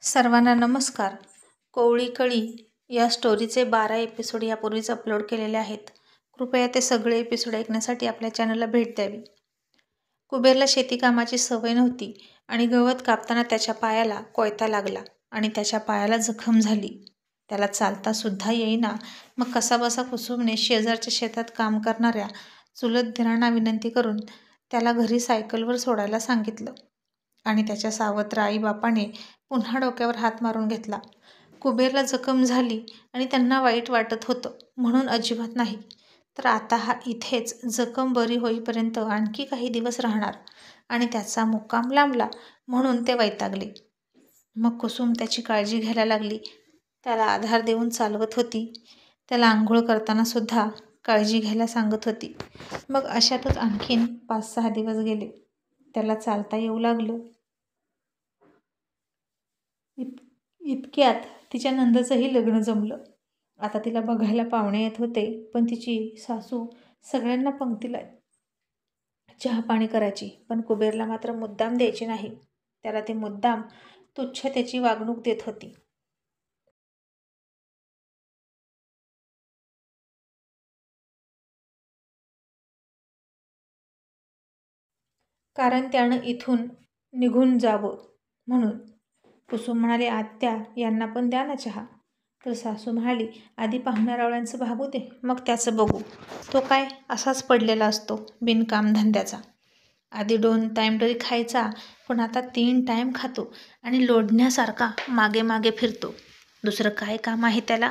सर्वांना नमस्कार. कोवळी कळी या स्टोरीचे 12 एपिसोड यापूर्वीच अपलोड केलेले आहेत. कृपया ते सगळे एपिसोड ऐकण्यासाठी आपल्या चॅनलला भेट द्यावी. कुबेरला शेतीकामाची सवय नव्हती आणि गवत कापताना त्याच्या पायाला कोयता लागला आणि त्याच्या पायाला जखम झाली. त्याला चालता सुद्धा येईना. मग कसाबसा कुसुमने शेजारच्या शेतात काम करणाऱ्या चुलत दिरांना विनंती करून त्याला घरी सायकलवर सोडायला सांगितलं आणि त्याच्या सावत्र आईबापाने पुन्हा डोक्यावर हात मारून घेतला. कुबेरला जखम झाली आणि त्यांना वाईट वाटत होतं म्हणून अजिबात नाही, तर आता हा इथेच जखम बरी होईपर्यंत आणखी काही दिवस राहणार आणि त्याचा मुक्काम लांबला म्हणून ते वैतागले. मग कुसुम त्याची काळजी घ्यायला लागली. त्याला आधार देऊन चालवत होती. त्याला आंघोळ करताना सुद्धा काळजी घ्यायला सांगत होती. मग अशातच आणखीन 5-6 दिवस गेले. त्याला चालता येऊ लागलं. इतक्यात तिच्या नंदचंही लग्न जमलं. आता तिला बघायला पाहुणे येत होते, पण तिची सासू सगळ्यांना पंक्तीला चहा पाणी करायची, पण कुबेरला मात्र मुद्दाम द्यायची नाही. त्याला ती मुद्दाम तुच्छतेची वागणूक देत होती. कारण त्यानं इथून निघून जावं म्हणून. कुसुम म्हणाली, आत्या यांना पण द्या ना चहा. तर सासू म्हणाली, आधी पाहुण्यारावळ्यांचं भागू दे, मग त्याचं बघू. तो काय असाच पडलेला असतो बिनकामधंद्याचा. आधी 2 टाईम तरी खायचा, पण आता 3 टाईम खातो आणि लोढण्यासारखा मागे मागे फिरतो. दुसरं काय काम आहे त्याला?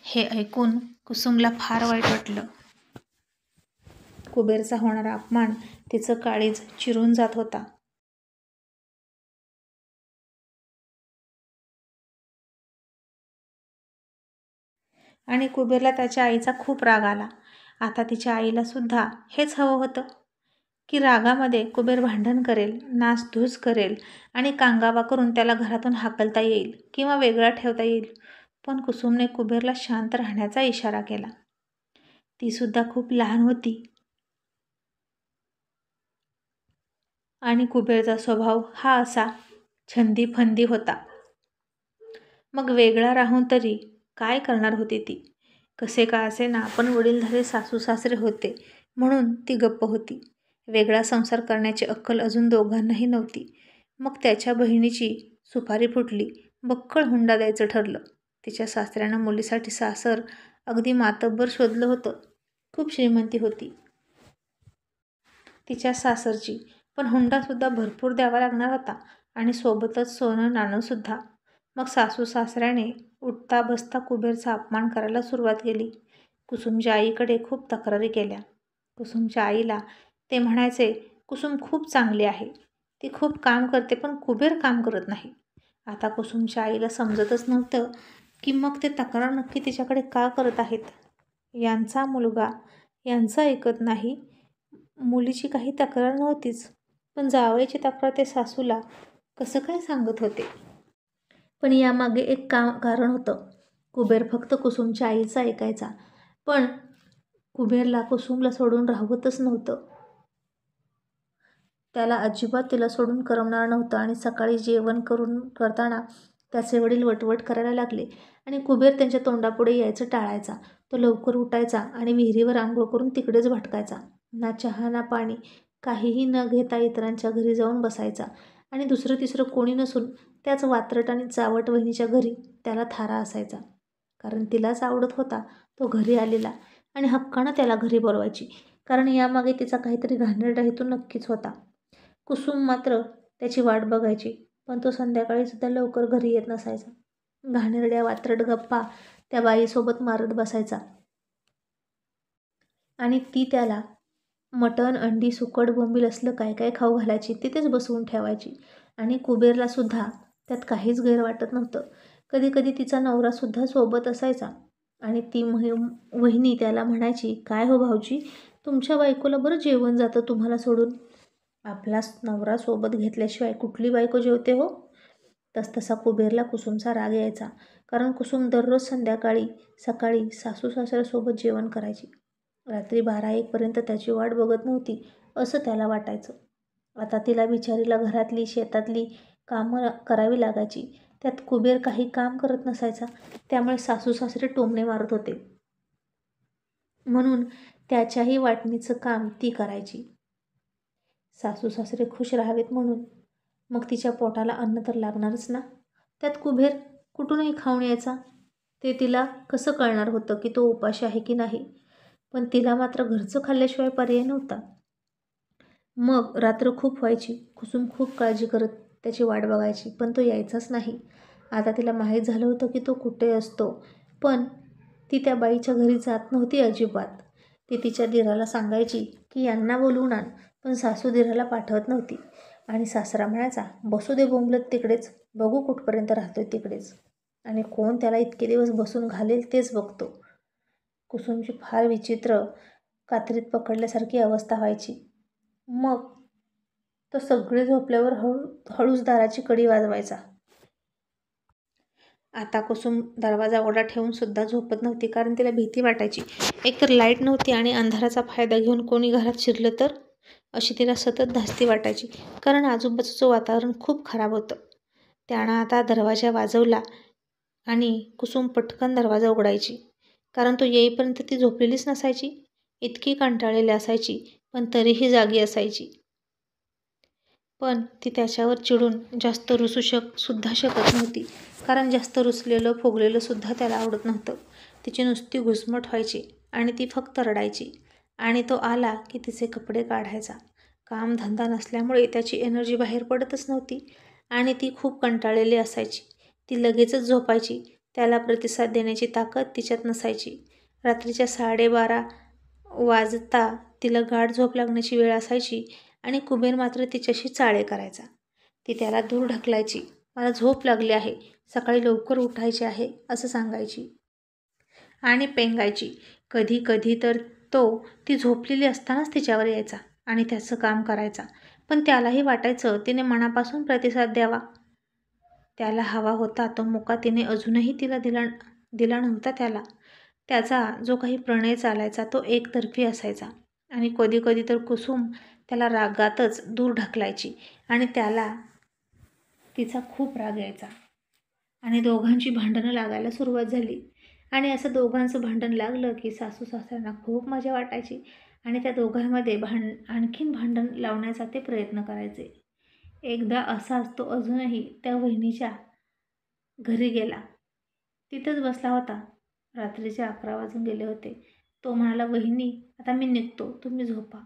हे ऐकून कुसुमला फार वाईट वाटलं. कुबेरचा होणारा अपमान तिचं काळीज चिरून जात होता. आणि कुबेरला त्याच्या आईचा खूप राग आला. आता तिच्या आईला सुद्धा हेच हवं होतं की रागामध्ये कुबेर भांडण करेल, नासधूस करेल आणि कांगावा करून त्याला घरातून हाकलता येईल किंवा वेगळा ठेवता येईल. पण कुसुमने कुबेरला शांत राहण्याचा इशारा केला. ती सुद्धा खूप लहान होती आणि कुबेरचा स्वभाव हा असा छंदी फंदी होता. मग वेगळा राहून तरी काय करणार होती ती? कसे का असेना, पण वडीलधारे सासू सासरे होते म्हणून ती गप्प होती. वेगळा संसार करण्याची अक्कल अजून दोघांनाही नव्हती. मग त्याच्या बहिणीची सुपारी फुटली. बक्कळ हुंडा द्यायचं ठरलं. तिच्या सासऱ्यानं मुलीसाठी सासर अगदी मातब्बर शोधलं होतं. खूप श्रीमंती होती तिच्या सासरची, पण हुंडा सुद्धा भरपूर द्यावा लागणार होता आणि सोबतच सोनं नाणं सुद्धा. मग सासू सासऱ्याने उठता बसता कुबेरचा अपमान करायला सुरुवात केली. कुसुमच्या आईकडे खूप तक्रारी केल्या. कुसुमच्या आईला ते म्हणायचे, कुसुम खूप चांगली आहे, ती खूप काम करते, पण कुबेर काम करत नाही. आता कुसुमच्या आईला समजतच नव्हतं की मग ते तक्रार नक्की तिच्याकडे का करत आहेत. यांचा मुलगा यांचं ऐकत नाही. मुलीची काही तक्रार नव्हतीच, पण जावयाची तक्रार ते सासूला कसं काय सांगत होते. पण यामागे एक कारण होतं. कुबेर फक्त कुसुमच्या आईचं ऐकायचा, पण कुबेरला कुसुमला सोडून राहवतच नव्हतं. त्याला अजिबात तिला सोडून करमणार नव्हतं आणि सकाळी जेवण करताना त्याचे वडील वटवट करायला लागले आणि कुबेर त्यांच्या तोंडापुढे यायचं टाळायचा. तो लवकर उठायचा आणि विहिरीवर आंघोळ करून तिकडेच भटकायचा. ना चहा ना पाणी काहीही न घेता इतरांच्या घरी जाऊन बसायचा आणि दुसरं तिसरं कोणी नसून त्याच वात्रट आणि चावट वहिनीच्या घरी त्याला थारा असायचा. कारण तिलाच आवडत होता तो घरी आलेला आणि हक्कानं त्याला घरी बोलवायची, कारण यामागे तिचा काहीतरी घाणेरडा हेतू नक्कीच होता. कुसुम मात्र त्याची वाट बघायची, पण तो संध्याकाळी सुद्धा लवकर घरी येत नसायचा. घाणेरड्या वात्रट गप्पा त्या बाईसोबत मारत बसायचा आणि ती त्याला मटण, अंडी, सुकट, बोंबील असलं काय काय खाऊ घालायची, तिथेच बसवून ठेवायची. आणि कुबेरला सुद्धा त्यात काहीच गैर वाटत नव्हतं. कधी कधी तिचा नवरा सुद्धा सोबत असायचा आणि ती वहिनी त्याला म्हणायची, काय हो भाऊजी, तुमच्या बायकोला बरं जेवण जातं तुम्हाला सोडून. आपला नवरा सोबत घेतल्याशिवाय कुठली बायको जेवते हो? तसतसा कुबेरला कुसुमचा राग यायचा, कारण कुसुम दररोज संध्याकाळी सकाळी सासू सासऱ्यासोबत जेवण करायची. रात्री 12-1 पर्यंत त्याची वाट बघत नव्हती असं त्याला वाटायचं. आता तिला बिचारीला घरातली शेतातली कामं करावी लागायची. त्यात कुबेर काही काम करत नसायचा, त्यामुळे सासू सासरे टोमणे मारत होते. म्हणून त्याच्याही वाटणीचं काम ती करायची. सासू सासरे खुश राहावेत म्हणून. मग तिच्या पोटाला अन्न तर लागणारच ना. त्यात कुबेर कुठूनही खाऊन यायचा. ते तिला कसं कळणार होतं की तो उपाशी आहे की नाही. पण तिला मात्र घरचं खाल्ल्याशिवाय पर्याय नव्हता. मग रात्र खूप व्हायची. कुसुम खूप काळजी करत त्याची वाट बघायची, पण तो यायचाच नाही. आता तिला माहीत झालं होतं की तो कुठे असतो, पण ती त्या बाईच्या घरी जात नव्हती अजिबात. ती तिच्या दिराला सांगायची की यांना बोलवून आण, पण सासू दिराला पाठवत नव्हती. आणि सासरा म्हणायचा, बसू दे बोंबलत तिकडेच, बघू कुठपर्यंत राहतोय तिकडेच, आणि कोण त्याला इतके दिवस बसून घालेल तेच बघतो. कुसुमची फार विचित्र, कात्रीत पकडल्यासारखी अवस्था व्हायची. मग तो सगळे झोपल्यावर हळूच दाराची कडी वाजवायचा. आता कुसुम दरवाजा उघडा ठेवून सुद्धा झोपत नव्हती, कारण तिला भीती वाटायची. एकतर लाईट नव्हती आणि अंधाराचा फायदा घेऊन कोणी घरात शिरलं तर, अशी तिला सतत धास्ती वाटायची. कारण आजूबाजूचं वातावरण खूप खराब होतं. त्यानं आता दरवाजा वाजवला आणि कुसुम पटकन दरवाजा उघडायची, कारण तो येईपर्यंत ती झोपलेलीच नसायची. इतकी कंटाळलेली असायची, पण तरीही जागी असायची. पण ती त्याच्यावर चिडून जास्त रुसू सुद्धा शकत नव्हती, कारण जास्त रुसलेलं फुगलेलं सुद्धा त्याला आवडत नव्हतं. तिची नुसती घुसमट व्हायची आणि ती फक्त रडायची. आणि तो आला की तिचे कपडे काढायचा. कामधंदा नसल्यामुळे त्याची एनर्जी बाहेर पडतच नव्हती आणि ती खूप कंटाळलेली असायची. ती लगेचच झोपायची. त्याला प्रतिसाद देण्याची ताकद तिच्यात नसायची. रात्रीच्या 12:30 वाजता तिला गाढ झोप लागण्याची वेळ असायची आणि कुबेर मात्र तिच्याशी चाळे करायचा. ती त्याला दूर ढकलायची. मला झोप लागली आहे, सकाळी लवकर उठायचे आहे असं सांगायची आणि पेंगायची. कधी कधी तर तो ती झोपलेली असतानाच तिच्यावर यायचा आणि त्याचं काम करायचा. पण त्यालाही वाटायचं तिने मनापासून प्रतिसाद द्यावा. त्याला हवा होता तो मुका तिने अजूनही तिला दिला नव्हता. त्याचा जो काही प्रणय चालायचा तो एकतर्फी असायचा आणि कधी कधी तर कुसुम त्याला रागातच दूर ढकलायची आणि त्याला तिचा खूप राग यायचा आणि दोघांची भांडणं लागायला सुरुवात झाली. आणि असं दोघांचं भांडण लागलं की सासू सासऱ्यांना खूप मजा वाटायची आणि त्या दोघांमध्ये आणखीन भांडण लावण्याचा ते प्रयत्न करायचे. एकदा असाच तो अजूनही त्या वहिनीच्या घरी गेला. तिथंच बसला होता. रात्रीचे 11 वाजून गेले होते. तो म्हणाला, वहिनी आता मी निघतो, तुम्ही झोपा.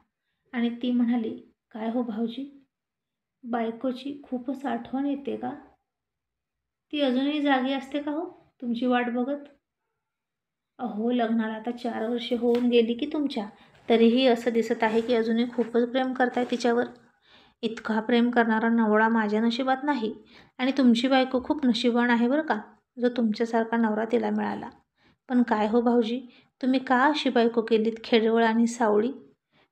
आणि ती म्हणाली, काय हो भाऊजी, बायकोची खूपच आठवण येते का? ती अजूनही जागी असते का हो तुमची वाट बघत? अहो, लग्नाला आता 4 वर्षे होऊन गेली की तुमच्या, तरीही असं दिसत आहे की अजूनही खूपच प्रेम करताय तिच्यावर. इतका प्रेम करणारा नवरा माझ्या नशिबात नाही आणि तुमची बायको खूप नशिबान आहे बरं का, जो तुमच्यासारखा नवरा तिला मिळाला. पण काय हो भाऊजी, तुम्ही का अशी बायको केलीत खेडवळ आणि सावळी?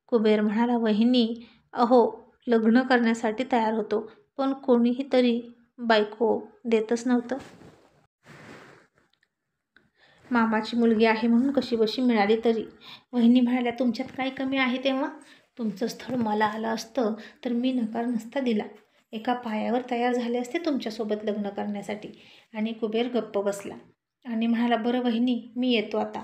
कुबेर म्हणाला, वहिनी अहो, लग्न करण्यासाठी तयार होतो, पण कोणीही तरी बायको देतच नव्हतं. मामाची मुलगी आहे म्हणून कशीबशी मिळाली तरी. वहिनी म्हणाल्या, तुमच्यात काय कमी आहे तेव्हा? तुमचं स्थळ मला आलं असतं तर मी नकार नसता दिला. एका पायावर तयार झाले असते तुमच्यासोबत लग्न करण्यासाठी. आणि कुबेर गप्प बसला आणि म्हणाला, बरं वहिनी, मी येतो आता.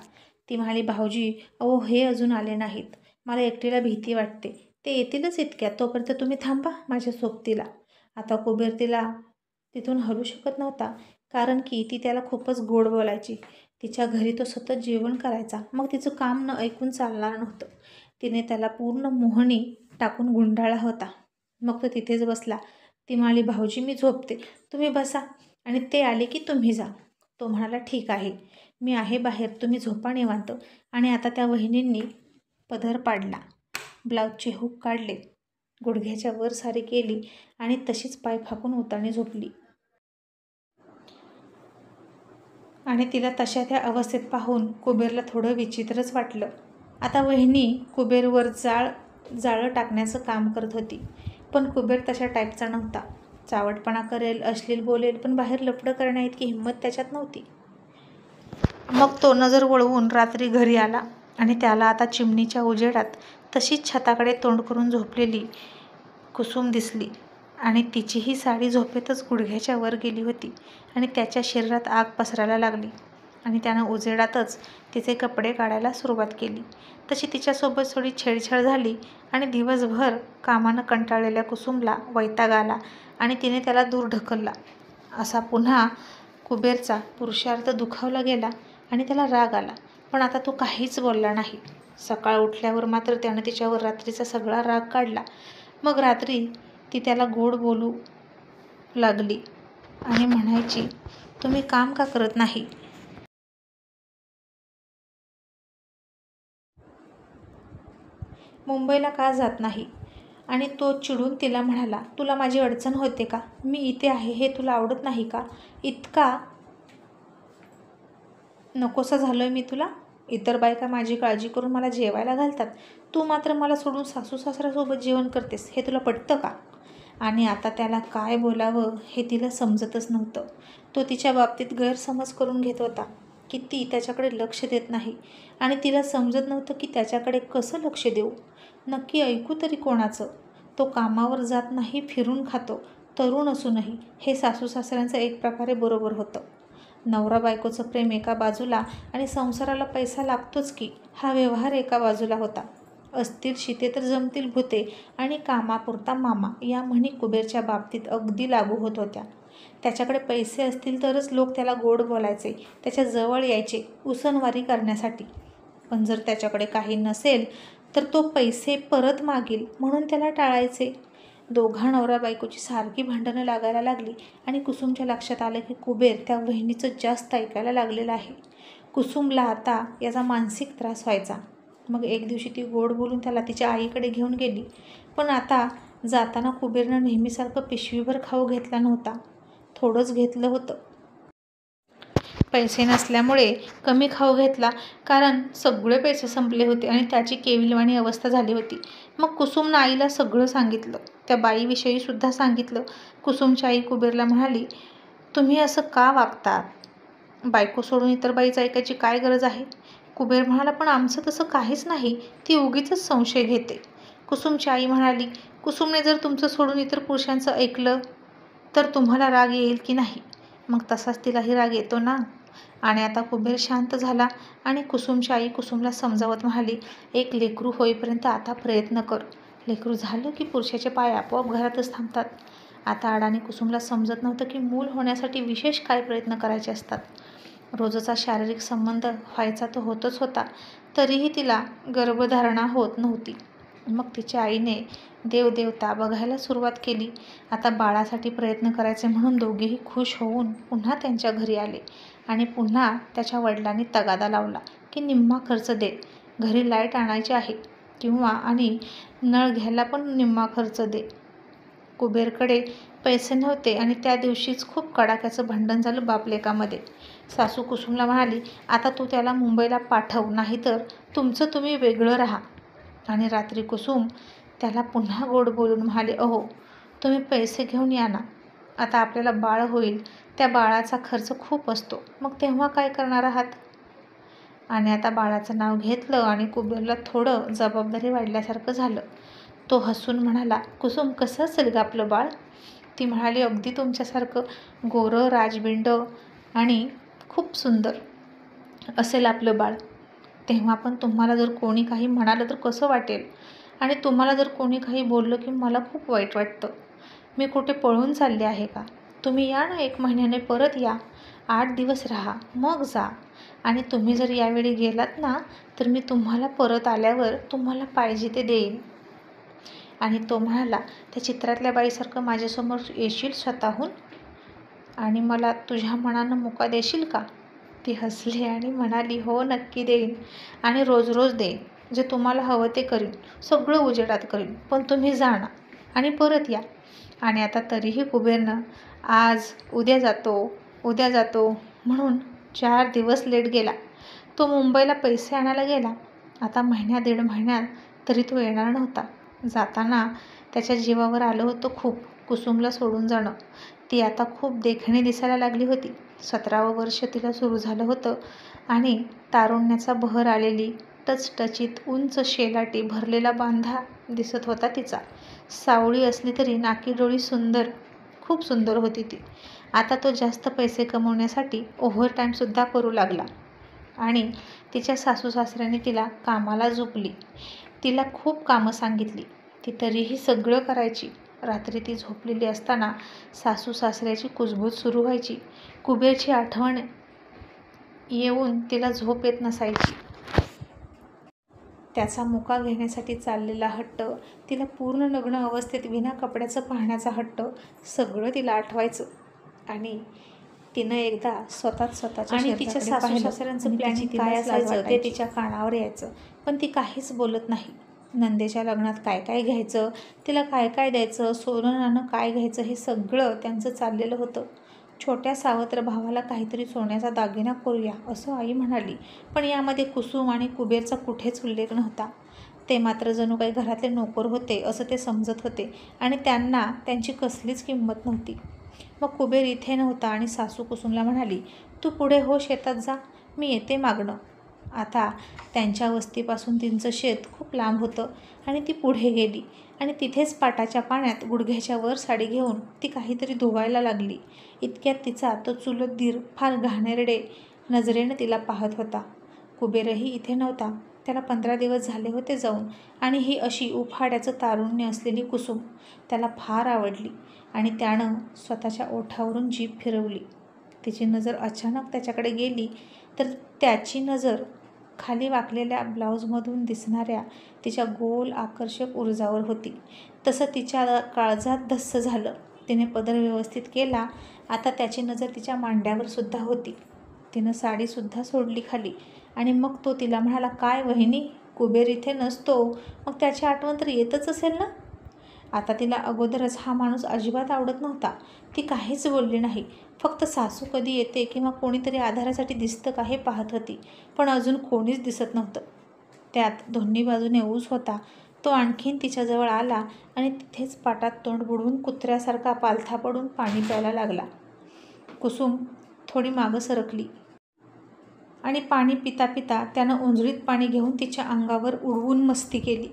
ती म्हणाली, भाऊजी अहो, हे अजून आले नाहीत, मला एकटीला भीती वाटते. ते येतीलच इतक्यात, तोपर्यंत तुम्ही थांबा माझ्या सोबतीला. आता कुबेर तिला तिथून हलू शकत नव्हता, कारण की ती त्याला खूपच गोड बोलायची. तिच्या घरी तो सतत जेवण करायचा, मग तिचं काम न ऐकून चालणार नव्हतं. तिने त्याला पूर्ण मोहनी टाकून गुंडाळला होता. मग तो तिथेच बसला. ती म्हणाली, भाऊजी मी झोपते, तुम्ही बसा आणि ते आले की तुम्ही जा. तो म्हणाला, ठीक आहे, मी आहे बाहेर, तुम्ही झोपा निवांत. आणि आता त्या वहिनींनी पदर पाडला, ब्लाऊजचे हुक काढले, गुडघ्याच्या वर सारी केली आणि तशीच पाय फाकून उताने झोपली. आणि तिला तशा त्या अवस्थेत पाहून कुबेरला थोडं विचित्रच वाटलं. आता वहिनी कुबेरवर जाळं टाकण्याचं काम करत होती, पण कुबेर तशा टाईपचा नव्हता. चावटपणा करेल, अश्लील बोलेल, पण बाहेर लफडं करण्याइतकी हिंमत त्याच्यात नव्हती. मग तो नजर वळवून रात्री घरी आला आणि त्याला आता चिमणीच्या उजेडात तशीच छताकडे तोंड करून झोपलेली कुसुम दिसली. आणि तिचीही साडी झोपेतच गुडघ्याच्या वर गेली होती आणि त्याच्या शरीरात आग पसरायला लागली आणि त्यानं उजेडातच तिचे कपडे काढायला सुरुवात केली. तशी तिच्यासोबत थोडी छेडछाड झाली आणि दिवसभर कामानं कंटाळलेल्या कुसुमला वैताग आला आणि तिने त्याला दूर ढकलला. असा पुन्हा कुबेरचा पुरुषार्थ दुखावला गेला आणि त्याला राग आला, पण आता तो काहीच बोलला नाही. सकाळ उठल्यावर मात्र त्यानं तिच्यावर रात्रीचा सगळा राग काढला. मग रात्री ती त्याला गोड बोलू लागली आणि म्हणायची, तुम्ही काम का करत नाही? मुंबईला का जात नाही? आणि तो चिडून तिला म्हणाला, तुला माझी अडचण होते का? मी इथे आहे हे तुला आवडत नाही का? इतका नकोसा झालोय मी तुला? इतर बायका माझी काळजी करून मला जेवायला घालतात, तू मात्र मला सोडून सासू सासऱ्यासोबत जेवण करतेस, हे तुला पटतं का? आणि आता त्याला काय बोलावं हे तिला समजतच नव्हतं. तो तिच्या बाबतीत गैरसमज करून घेत होता की ती त्याच्याकडे लक्ष देत नाही आणि तिला समजत नव्हतं की त्याच्याकडे कसं लक्ष देऊ. नक्की ऐकू तरी कोणाचं? तो कामावर जात नाही, फिरून खातो, तरुण असूनही. हे सासू सासऱ्यांचं एक प्रकारे बरोबर होतं. नवरा बायकोचं प्रेम एका बाजूला आणि संसाराला पैसा लागतोच की, हा व्यवहार एका बाजूला होता. असतील शिते तर जमतील भूते आणि कामापुरता मामा या म्हणी कुबेरच्या बाबतीत अगदी लागू होत होत्या. त्याच्याकडे पैसे असतील तरच लोक त्याला गोड बोलायचे, त्याच्या जवळ यायचे उसनवारी करण्यासाठी. पण जर त्याच्याकडे काही नसेल तर तो पैसे परत मागील म्हणून त्याला टाळायचे. दोघा नवरा बायकोची सारखी भांडणं लागायला लागली आणि कुसुमच्या लक्षात आलं की कुबेर त्या वहिनीचं जास्त ऐकायला लागलेलं आहे. कुसुमला आता याचा मानसिक त्रास व्हायचा. मग एक दिवशी ती गोड बोलून त्याला तिच्या आईकडे घेऊन गेली. पण आता जाताना कुबेरनं नेहमीसारखं पिशवीभर खाऊ घेतला नव्हता, थोडंच घेतलं होतं. पैसे नसल्यामुळे कमी खाऊ घेतला, कारण सगळे पैसे संपले होते आणि त्याची केविलवाणी अवस्था झाली होती. मग कुसुमनं आईला सगळं सांगितलं, त्या बाईविषयी सुद्धा सांगितलं. कुसुमची आई कुबेरला म्हणाली, तुम्ही असं का वागतात? बायको सोडून इतर बाईचं ऐकायची काय गरज आहे? कुबेर म्हणाला, पण आमचं तसं काहीच नाही, ती उगीचच संशय घेते. कुसुमची आई म्हणाली, कुसुमने जर तुमचं सोडून इतर पुरुषांचं ऐकलं तर तुम्हाला राग येईल की नाही? मग तसाच तिलाही राग येतो ना. आणि आता कुबेर शांत झाला आणि कुसुमची आई कुसुमला समजावत म्हणाली, एक लेकरू होईपर्यंत आता प्रयत्न कर. लेकरू झालं की पुरुषाचे पाय आपोआप घरातच थांबतात. आता अडाणी कुसुमला समजत नव्हतं की मूल होण्यासाठी विशेष काय प्रयत्न करायचे असतात. रोजचा शारीरिक संबंध व्हायचा तो होतच होता, तरीही तिला गर्भधारणा होत नव्हती. मग तिच्या आईने देवदेवता बघायला सुरुवात केली. आता बाळासाठी प्रयत्न करायचे म्हणून दोघेही खुश होऊन पुन्हा त्यांच्या घरी आले आणि पुन्हा त्याच्या वडिलांनी तगादा लावला की निम्मा खर्च दे, घरी लाईट आणायची आहे किंवा आणि नळ घ्यायला पण निम्मा खर्च दे. कुबेरकडे पैसे नव्हते आणि त्या दिवशीच खूप कडाक्याचं भांडण झालं बापलेकामध्ये. सासू कुसुमला म्हणाली, आता तू त्याला मुंबईला पाठव, नाहीतर तुमचं तुम्ही वेगळं राहा. आणि रात्री कुसुम त्याला पुन्हा गोड बोलून म्हणाली, अहो तुम्ही पैसे घेऊन या ना, आता आपल्याला बाळ होईल, त्या बाळाचा खर्च खूप असतो, मग तेव्हा काय करणार आहात? आणि आता बाळाचं नाव घेतलं आणि कुबेरला थोडं जबाबदारी वाढल्यासारखं झालं. तो हसून म्हणाला, कुसुम कसं असेल ग आपलं बाळ? ती म्हणाली, अगदी तुमच्यासारखं गोरं राजबिंड आणि खूप सुंदर असेल आपलं बाळ. तेव्हा पण तुम्हाला जर कोणी काही म्हणालं तर कसं वाटेल? आणि तुम्हाला जर कोणी काही बोललं की मला खूप वाईट वाटतं. मी कुठे पळून चालले आहे का? तुम्ही या ना, 1 महिन्याने परत या, 8 दिवस राहा, मग जा. आणि तुम्ही जर यावेळी गेलात ना तर मी तुम्हाला परत आल्यावर तुम्हाला पाहिजे ते देईन. आणि तो म्हणाला, त्या चित्रातल्या बाईसारखं माझ्यासमोर येशील स्वतःहून आणि मला तुझ्या मनानं मुका देशील का? ती हसली आणि म्हणाली, हो नक्की देईन आणि रोज रोज देईन. जे तुम्हाला हवं ते करीन, सगळं उजेडात करीन, पण तुम्ही जा ना आणि परत या. आणि आता तरीही कुबेरनं आज उद्या जातो म्हणून 4 दिवस लेट गेला. तो मुंबईला पैसे आणायला गेला. आता महिन्या 1.5 महिन्यात तरी तो येणार नव्हता. जाताना त्याच्या जीवावर आलं होतं खूप कुसुमला सोडून जाणं. ती आता खूप देखणी दिसायला लागली होती. 17वं वर्ष तिला सुरू झालं होतं आणि तारुण्याचा बहर आलेली टचटचीत उंच शेलाटी भरलेला बांधा दिसत होता तिचा. सावळी असली तरी नाकी डोळी सुंदर, खूप सुंदर होती ती. आता तो जास्त पैसे कमवण्यासाठी ओव्हरटाईमसुद्धा करू लागला आणि तिच्या सासू सासऱ्याने तिला कामाला झोपली. तिला खूप कामं सांगितली, ती तरीही सगळं करायची. रात्री ती झोपलेली असताना सासू सासऱ्याची कुजबूज सुरू व्हायची. कुबेरची आठवण येऊन तिला झोप येत नसायची. त्याचा मुका घेण्यासाठी चाललेला हट्ट, तिला पूर्ण नग्न अवस्थेत विना कपड्याचं पाहण्याचा हट्ट, सगळं तिला आठवायचं. आणि तिनं एकदा स्वतःच्या आणि तिच्या सासू सासऱ्यांचं प्लॅनिंग काय असायचं ते तिच्या कानावर यायचं, पण ती काहीच बोलत नाही. नंदेच्या लग्नात काय काय घ्यायचं, तिला काय काय द्यायचं, सोनं नाणं काय घ्यायचं, हे सगळं त्यांचं चाललेलं होतं. छोट्या सावत्र भावाला काहीतरी सोन्याचा दागिना करूया असं आई म्हणाली, पण यामध्ये कुसुम आणि कुबेरचा कुठेच उल्लेख नव्हता. ते मात्र जणू काही घरातले नोकर होते असं ते समजत होते आणि त्यांना त्यांची कसलीच किंमत नव्हती. मग कुबेर इथे नव्हता आणि सासू कुसुमला म्हणाली, तू पुढे हो, शेतात जा, मी येते मागणं. आता त्यांच्या वस्तीपासून तिचं शेत खूप लांब होतं आणि ती पुढे गेली आणि तिथेच पाटाच्या पाण्यात गुडघ्याच्या वर साडी घेऊन ती काहीतरी धुवायला लागली. इतक्यात तिचा तो चुलत दीर फार घाणेरडे नजरेनं तिला पाहत होता. कुबेरही इथे नव्हता, त्याला 15 दिवस झाले होते जाऊन, आणि ही अशी उफाड्याचं तारुण्य असलेली कुसुम त्याला फार आवडली आणि त्यानं स्वतःच्या ओठावरून जीभ फिरवली. तिची नजर अचानक त्याच्याकडे गेली तर त्याची नजर खाली वाकलेल्या ब्लाऊजमधून दिसणाऱ्या तिच्या गोल आकर्षक उरजावर होती. तसं तिच्या काळजात धस्स झालं. तिने पदर व्यवस्थित केला. आता त्याची नजर तिच्या मांड्यावर सुद्धा होती. तिनं साडीसुद्धा सोडली खाली आणि मग तो तिला म्हणाला, काय वहिनी, कुबेर इथे नसतो, मग त्याची आठवण तर येतच असेल ना. आता तिला अगोदरच हा माणूस अजिबात आवडत नव्हता. ती काहीच बोलली नाही, फक्त सासू कधी येते किंवा कोणीतरी आधारासाठी दिसतं का हे पाहत होती, पण अजून कोणीच दिसत नव्हतं. त्यात दोन्ही बाजूने ऊस होता. तो आणखीन तिच्याजवळ आला आणि तिथेच पाटात तोंड बुडवून कुत्र्यासारखा पालथा पडून पाणी प्यायला लागला. कुसुम थोडी मागं सरकली आणि पाणी पिता पिता त्यानं उंजळीत पाणी घेऊन तिच्या अंगावर उडवून मस्ती केली.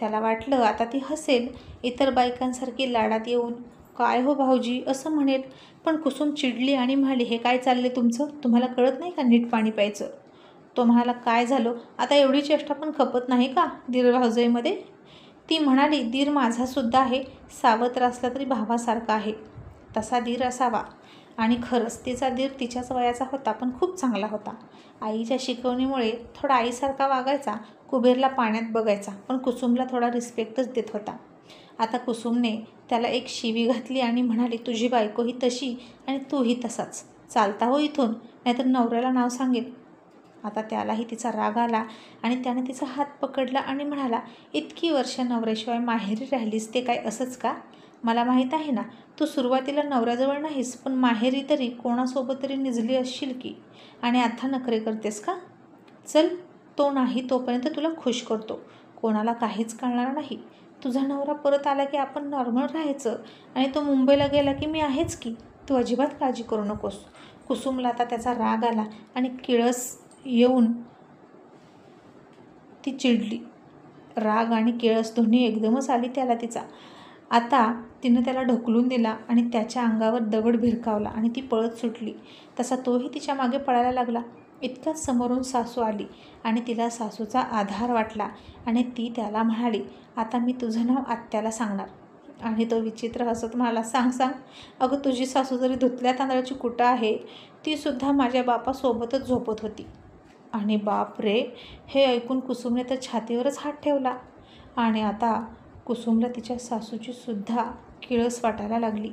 त्याला वाटलं आता ती हसेल, इतर बायकांसारखी लाडात येऊन, काय हो भाऊजी असं म्हणेल, पण कुसुम चिडली आणि म्हणाली, हे काय चालले तुमचं, तुम्हाला कळत नाही का नीट पाणी प्यायचं. तो म्हणाला, काय झालं आता, एवढी चेष्टा पण खपत नाही का दीर भाऊजाईमध्ये. ती म्हणाली, दीर माझासुद्धा आहे, सावत्र असला तरी भावासारखा आहे, तसा दीर असावा. आणि खरंच तिचा दीर तिच्याच वयाचा होता, पण खूप चांगला होता. आईच्या शिकवणीमुळे थोडा आईसारखा वागायचा, कुबेरला पाण्यात बघायचा, पण कुसुमला थोडा रिस्पेक्टच देत होता. आता कुसुमने त्याला एक शिवी घातली आणि म्हणाली, तुझी बायकोही तशी आणि तूही तसाच, चालता हो इथून, नाहीतर नवऱ्याला नाव सांगेल. आता त्यालाही तिचा राग आला आणि त्याने तिचा हात पकडला आणि म्हणाला, इतकी वर्ष नवऱ्याशिवाय माहेरी राहिलीस ते काय असंच का. मला माहीत आहे ना, तू सुरुवातीला नवऱ्याजवळ नाहीस, पण माहेरी तरी कोणासोबत तरी निजली असशील की, आणि आता नखरे करतेस का. चल, तो नाही तोपर्यंत तुला खुश करतो, कोणाला काहीच कळणार नाही. तुझा नवरा परत आला की आपण नॉर्मल राहायचं, आणि तो मुंबईला गेला की मी आहेच की, तू अजिबात काळजी करू नकोस. कुसुमला आता त्याचा राग आला आणि किळस येऊन ती चिडली. राग आणि किळस दोन्ही एकदमच आली त्याला तिचा. आता तिनं त्याला ढकलून दिला आणि त्याच्या अंगावर दगड भिरकावला आणि ती पळत सुटली. तसा तोही तिच्या मागे पळायला लागला. इतक्याच समोरून सासू आली आणि तिला सासूचा आधार वाटला आणि ती त्याला म्हणाली, आता मी तुझं नाव आत्याला सांगणार. आणि तो विचित्र हसत म्हणाला, सांग सांग, अगं तुझी सासू जरी धुतल्या तांदळाची कुटं आहे, तीसुद्धा माझ्या बापासोबतच झोपत होती. आणि बाप रे, हे ऐकून कुसुमने तर छातीवरच हात ठेवला. आणि आता कुसुमला तिच्या सासूची सुद्धा किळस वाटायला लागली.